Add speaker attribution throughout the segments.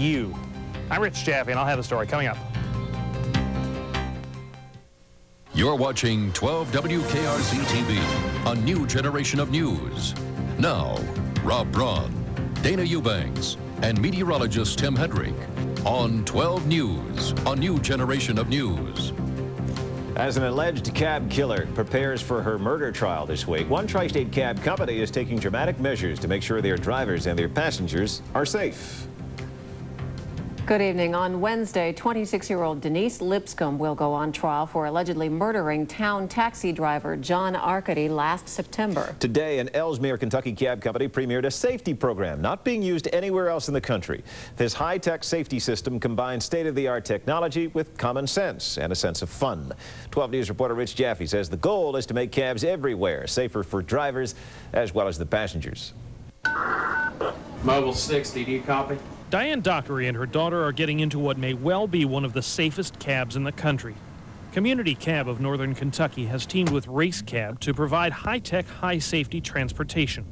Speaker 1: you. I'm Rich Jaffe, and I'll have the story coming up.
Speaker 2: You're watching 12 WKRC TV, a new generation of news. Now, Rob Braun, Dana Eubanks, and meteorologist Tim Hedrick on 12 News, a new generation of news.
Speaker 3: As an alleged cab killer prepares for her murder trial this week, one tri-state cab company is taking dramatic measures to make sure their drivers and their passengers are safe.
Speaker 4: Good evening. On Wednesday, 26-year-old Denise Lipscomb will go on trial for allegedly murdering town taxi driver John Arca last September.
Speaker 3: Today, an Ellesmere, Kentucky cab company premiered a safety program not being used anywhere else in the country. This high-tech safety system combines state-of-the-art technology with common sense and a sense of fun. 12 News reporter Rich Jaffe says the goal is to make cabs everywhere safer for drivers as well as the passengers.
Speaker 5: Mobile 60, do you copy?
Speaker 1: Diane Dockery and her daughter are getting into what may well be one of the safest cabs in the country. Community Cab of Northern Kentucky has teamed with RaceCab to provide high-tech, high-safety transportation.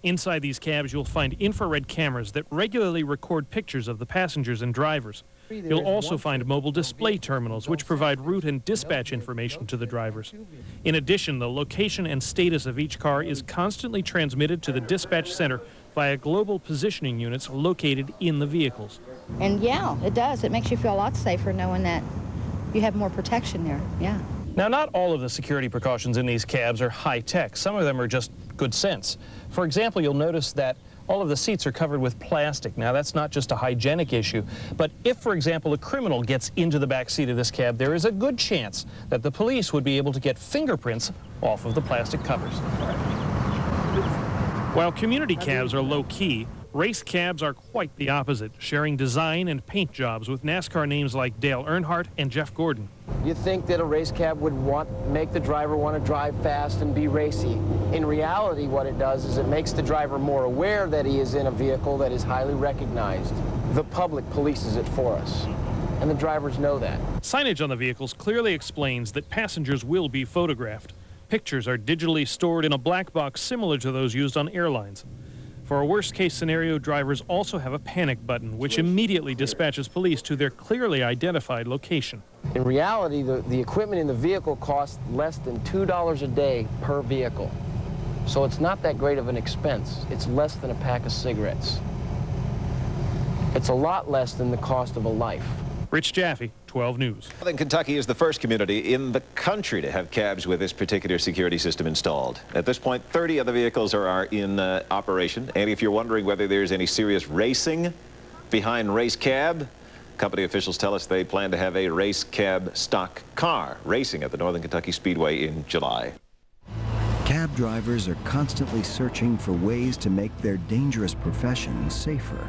Speaker 1: Inside these cabs, you'll find infrared cameras that regularly record pictures of the passengers and drivers. You'll also find mobile display terminals which provide route and dispatch information to the drivers. In addition, the location and status of each car is constantly transmitted to the dispatch center via global positioning units located in the vehicles.
Speaker 6: And yeah, it does. It makes you feel a lot safer knowing that you have more protection there, yeah.
Speaker 1: Now, not all of the security precautions in these cabs are high-tech. Some of them are just good sense. For example, you'll notice that all of the seats are covered with plastic. Now, that's not just a hygienic issue, but if, for example, a criminal gets into the back seat of this cab, there is a good chance that the police would be able to get fingerprints off of the plastic covers. While community cabs are low-key, race cabs are quite the opposite, sharing design and paint jobs with NASCAR names like Dale Earnhardt and Jeff Gordon.
Speaker 7: You think that a race cab would make the driver want to drive fast and be racy. In reality, what it does is it makes the driver more aware that he is in a vehicle that is highly recognized. The public polices it for us, and the drivers know that.
Speaker 1: Signage on the vehicles clearly explains that passengers will be photographed. Pictures are digitally stored in a black box similar to those used on airlines. For a worst-case scenario, drivers also have a panic button, which immediately dispatches police to their clearly identified location.
Speaker 7: In reality, the equipment in the vehicle costs less than $2 a day per vehicle. So it's not that great of an expense. It's less than a pack of cigarettes. It's a lot less than the cost of a life.
Speaker 1: Rich Jaffe, 12 News.
Speaker 3: Northern Kentucky is the first community in the country to have cabs with this particular security system installed. At this point, 30 of the vehicles are in operation. And if you're wondering whether there's any serious racing behind RaceCab, company officials tell us they plan to have a RaceCab stock car racing at the Northern Kentucky Speedway in July.
Speaker 8: Cab drivers are constantly searching for ways to make their dangerous profession safer.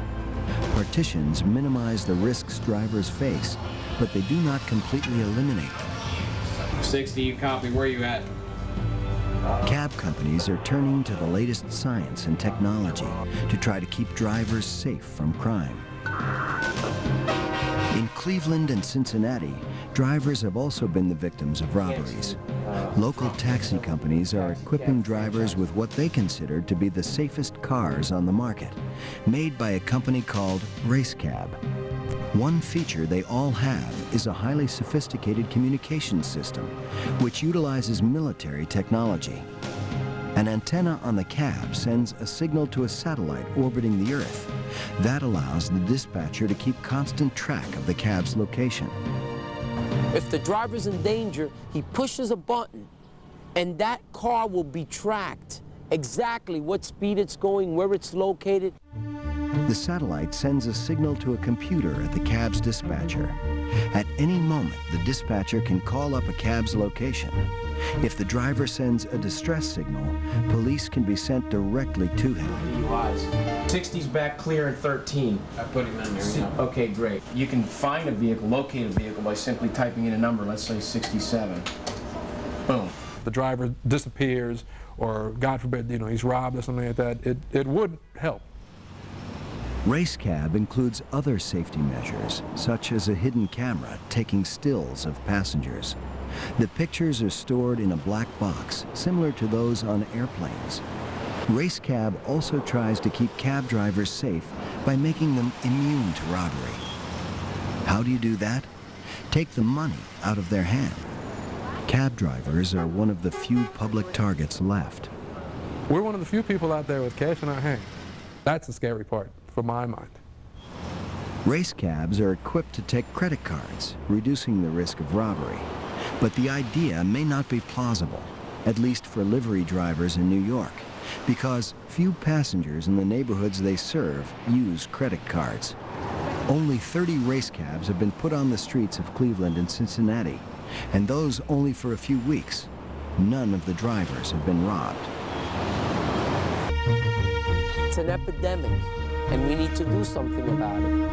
Speaker 8: Partitions minimize the risks drivers face, but they do not completely eliminate them.
Speaker 5: 60, you copy. Where are you at?
Speaker 8: Cab companies are turning to the latest science and technology to try to keep drivers safe from crime. In Cleveland and Cincinnati, drivers have also been the victims of robberies. Local taxi companies are equipping drivers with what they consider to be the safest cars on the market, made by a company called RaceCab. One feature they all have is a highly sophisticated communications system, which utilizes military technology. An antenna on the cab sends a signal to a satellite orbiting the Earth. That allows the dispatcher to keep constant track of the cab's location.
Speaker 9: If the driver's in danger, he pushes a button, and that car will be tracked. Exactly what speed it's going, where it's located.
Speaker 8: The satellite sends a signal to a computer at the cab's dispatcher. At any moment, the dispatcher can call up a cab's location. If the driver sends a distress signal, police can be sent directly to him.
Speaker 7: 60's back clear in 13.
Speaker 5: I put him in there. Yeah.
Speaker 7: Okay, great. You can find a vehicle, locate a vehicle by simply typing in a number, let's say 67. Boom.
Speaker 10: The driver disappears, or God forbid, you know, he's robbed or something like that. It would help.
Speaker 8: RaceCab includes other safety measures, such as a hidden camera taking stills of passengers. The pictures are stored in a black box, similar to those on airplanes. RaceCab also tries to keep cab drivers safe by making them immune to robbery. How do you do that? Take the money out of their hand. Cab drivers are one of the few public targets left.
Speaker 10: We're one of the few people out there with cash in our hand. That's the scary part, for my mind.
Speaker 8: Race cabs are equipped to take credit cards, reducing the risk of robbery. But the idea may not be plausible, at least for livery drivers in New York, because few passengers in the neighborhoods they serve use credit cards. Only 30 race cabs have been put on the streets of Cleveland and Cincinnati, and those only for a few weeks. None of the drivers have been robbed.
Speaker 9: It's an epidemic, and we need to do something about it.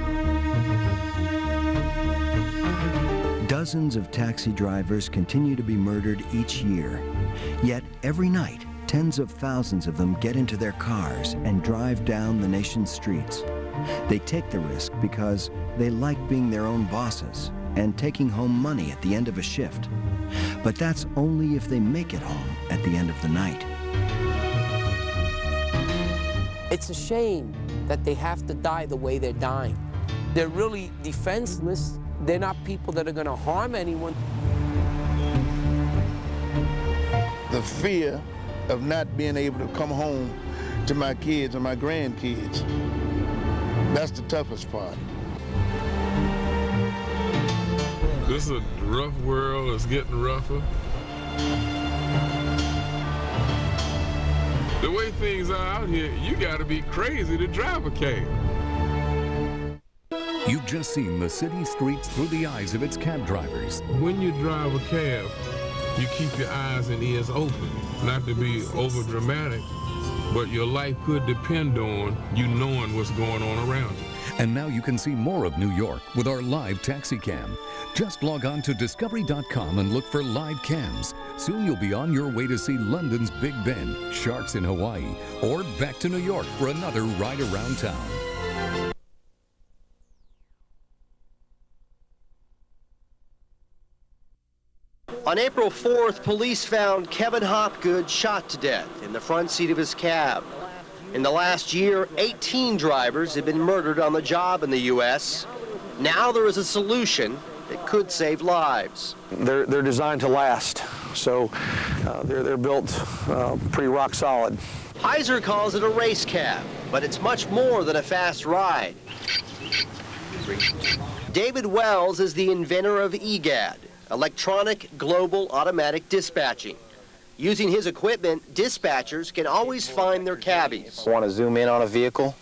Speaker 8: Dozens of taxi drivers continue to be murdered each year. Yet every night, tens of thousands of them get into their cars and drive down the nation's streets. They take the risk because they like being their own bosses and taking home money at the end of a shift. But that's only if they make it home at the end of the night.
Speaker 9: It's a shame that they have to die the way they're dying. They're really defenseless. They're not people that are going to harm anyone.
Speaker 11: The fear of not being able to come home to my kids or my grandkids, that's the toughest part.
Speaker 12: This is a rough world. It's getting rougher. The way things are out here, you got to be crazy to drive a cab.
Speaker 2: You've just seen the city streets through the eyes of its cab drivers.
Speaker 12: When you drive a cab, you keep your eyes and ears open. Not to be over dramatic, but your life could depend on you knowing what's going on around you.
Speaker 2: And now you can see more of New York with our live taxi cam. Just log on to discovery.com and look for live cams. Soon you'll be on your way to see London's Big Ben, sharks in Hawaii, or back to New York for another ride around town.
Speaker 13: On April 4th, police found Kevin Hopgood shot to death in the front seat of his cab. In the last year, 18 drivers have been murdered on the job in the U.S. Now there is a solution that could save lives.
Speaker 14: They're designed to last, so they're built pretty rock solid.
Speaker 13: Hauser calls it a race cab, but it's much more than a fast ride. David Wells is the inventor of E.G.A.D, Electronic Global Automatic Dispatching. Using his equipment, dispatchers can always find their cabbies.
Speaker 7: I want to zoom in on a vehicle,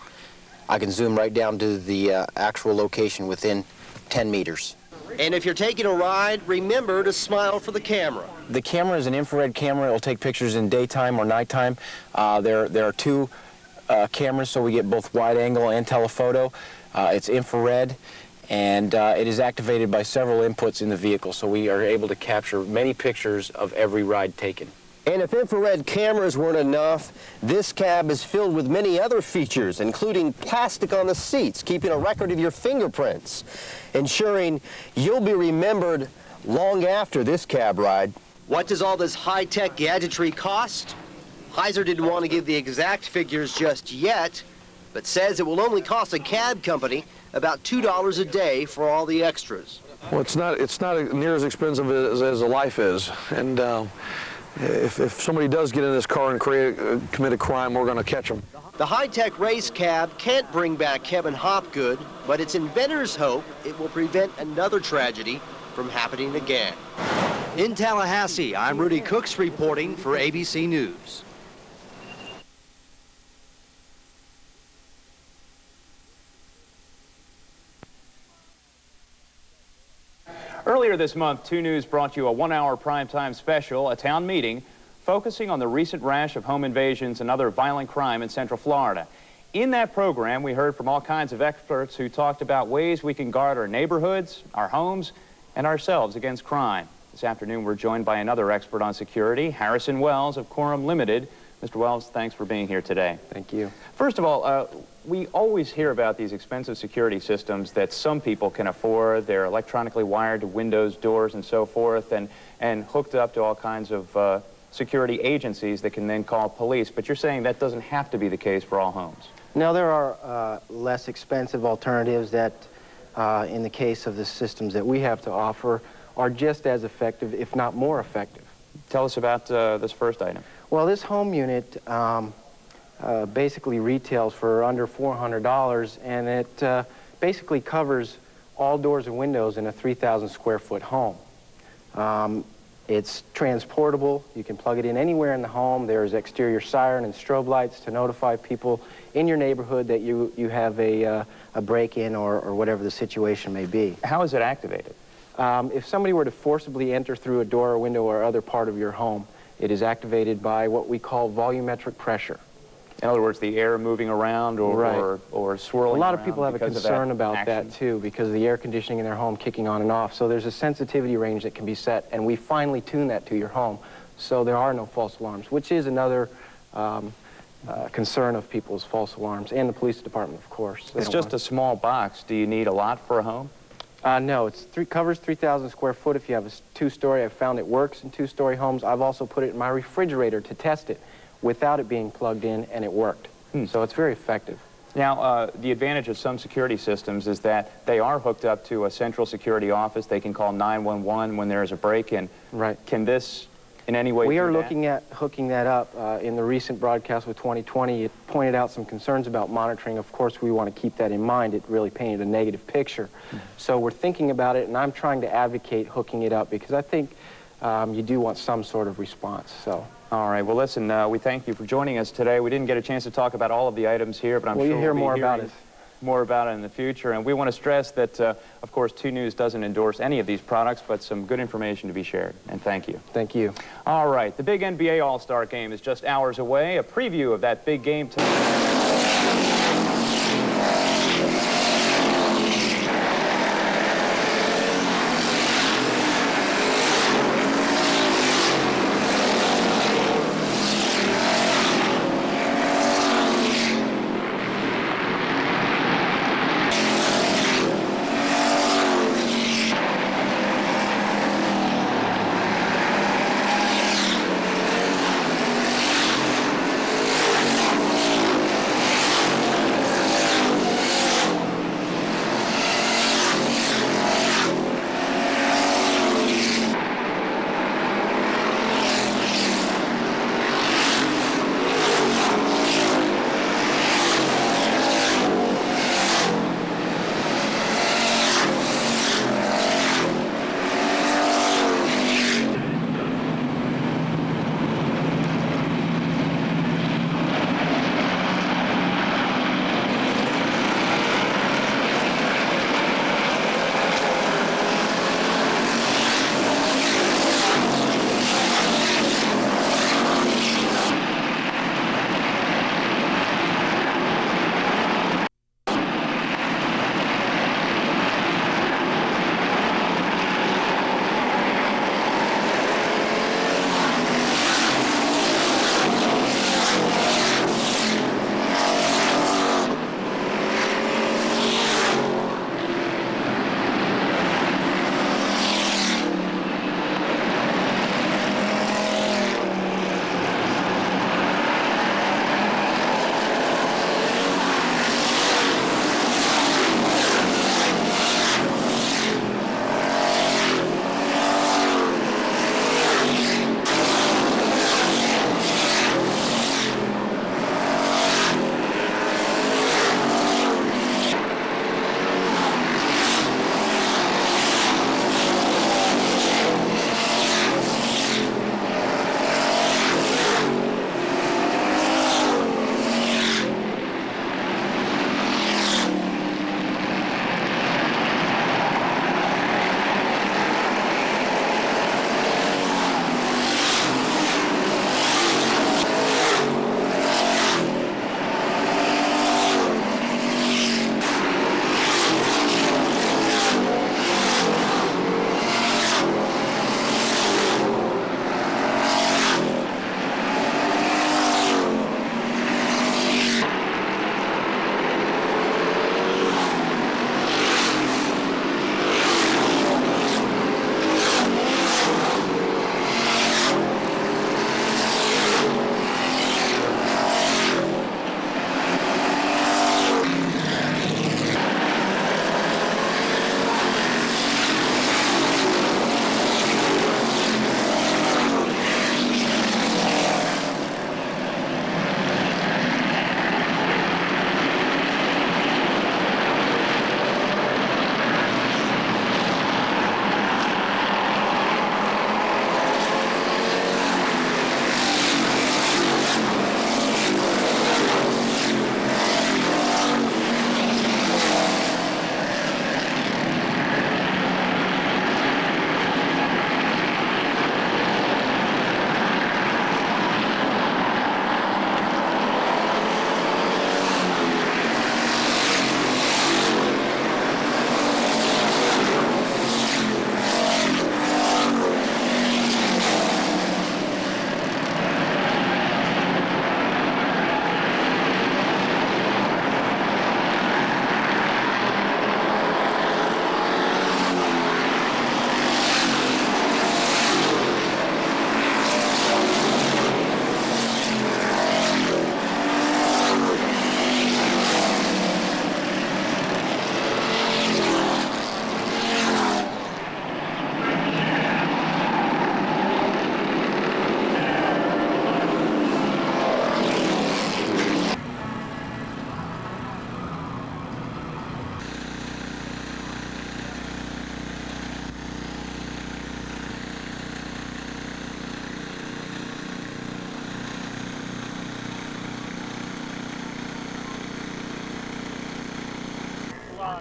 Speaker 7: I can zoom right down to the actual location within 10 meters.
Speaker 13: And if you're taking a ride, remember to smile for the camera.
Speaker 7: The camera is an infrared camera. It will take pictures in daytime or nighttime. There are two cameras, so we get both wide angle and telephoto. It's infrared, and it is activated by several inputs in the vehicle, so we are able to capture many pictures of every ride taken.
Speaker 13: And if infrared cameras weren't enough, this cab is filled with many other features, including plastic on the seats, keeping a record of your fingerprints, ensuring you'll be remembered long after this cab ride. What does all this high-tech gadgetry cost? Hauser didn't want to give the exact figures just yet, but says it will only cost a cab company about $2 a day for all the extras.
Speaker 14: Well, it's not near as expensive as a life is, and if somebody does get in this car and commit a crime, we're going to catch them.
Speaker 13: The high-tech race cab can't bring back Kevin Hopgood, but its inventors hope it will prevent another tragedy from happening again. In Tallahassee, I'm Rudy Cooks reporting for ABC News.
Speaker 15: Earlier this month, 2 News brought you a 1-hour primetime special, a town meeting, focusing on the recent rash of home invasions and other violent crime in Central Florida. In that program, we heard from all kinds of experts who talked about ways we can guard our neighborhoods, our homes, and ourselves against crime. This afternoon, we're joined by another expert on security, Harrison Wells of Quorum Limited. Mr. Wells, thanks for being here today.
Speaker 7: Thank you.
Speaker 15: First of all, we always hear about these expensive security systems that some people can afford. They're electronically wired to windows, doors, and so forth, and hooked up to all kinds of security agencies that can then call police. But you're saying that doesn't have to be the case for all homes.
Speaker 7: Now, there are less expensive alternatives that, in the case of the systems that we have to offer, are just as effective, if not more effective.
Speaker 15: Tell us about this first item.
Speaker 7: Well, this home unit basically retails for under $400, and it basically covers all doors and windows in a 3,000 square foot home. It's transportable. You can plug it in anywhere in the home. There's exterior siren and strobe lights to notify people in your neighborhood that you have a break-in or whatever the situation may be.
Speaker 15: How is it activated?
Speaker 7: If somebody were to forcibly enter through a door or window or other part of your home, it is activated by what we call volumetric pressure.
Speaker 15: In other words, the air moving around or swirling.
Speaker 7: A lot of people have a concern about that too, because of the air conditioning in their home kicking on and off. So there's a sensitivity range that can be set, and we finely tune that to your home, so there are no false alarms, which is another concern of people's false alarms, and the police department, of course.
Speaker 15: It's just a small box. Do you need a lot for a home?
Speaker 7: No, it covers 3,000 square foot. If you have a two-story, I've found it works in two-story homes. I've also put it in my refrigerator to test it without it being plugged in, and it worked. So it's very effective.
Speaker 15: Now, the advantage of some security systems is that they are hooked up to a central security office. They can call 911 when there is a break-in.
Speaker 7: Right.
Speaker 15: Can this in any way
Speaker 7: We are
Speaker 15: do that?
Speaker 7: looking at hooking that up. In the recent broadcast with 2020, it pointed out some concerns about monitoring. Of course, we want to keep that in mind. It really painted a negative picture. So we're thinking about it, and I'm trying to advocate hooking it up, because I think you do want some sort of response. So.
Speaker 15: All right. Well, listen, we thank you for joining us today. We didn't get a chance to talk about all of the items here, but I'm sure
Speaker 7: you'll hear
Speaker 15: we'll
Speaker 7: more about it.
Speaker 15: More about it in the future. And we want to stress that, of course, 2 News doesn't endorse any of these products, but some good information to be shared. And thank you.
Speaker 7: Thank you.
Speaker 15: All right. The big NBA All-Star Game is just hours away. A preview of that big game tonight.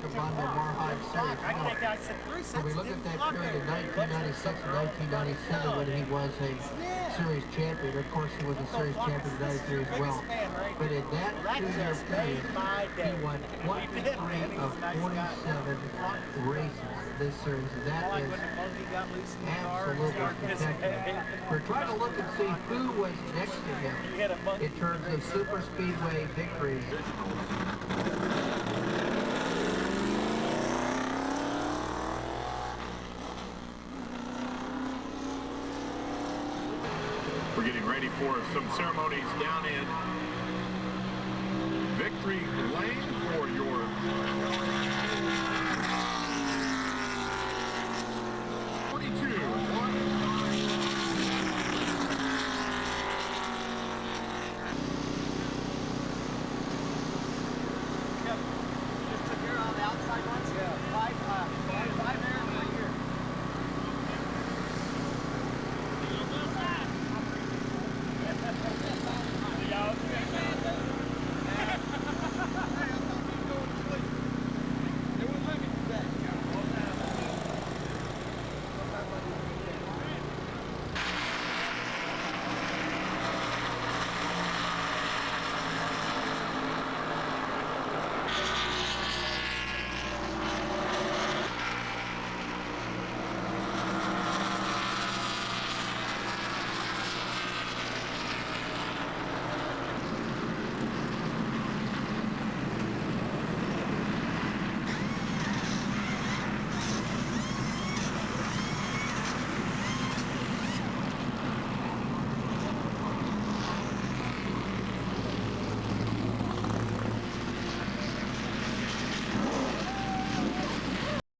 Speaker 16: When we look at that period in 1996 and 1997 when he was a series champion, of course he was a series champion in 93 as well. But in that 2-year period, he won 23 of 47 races this series, and that is absolutely spectacular. We're trying to look and see who was next to him in terms of super speedway victories.
Speaker 17: We're getting ready for some ceremonies down in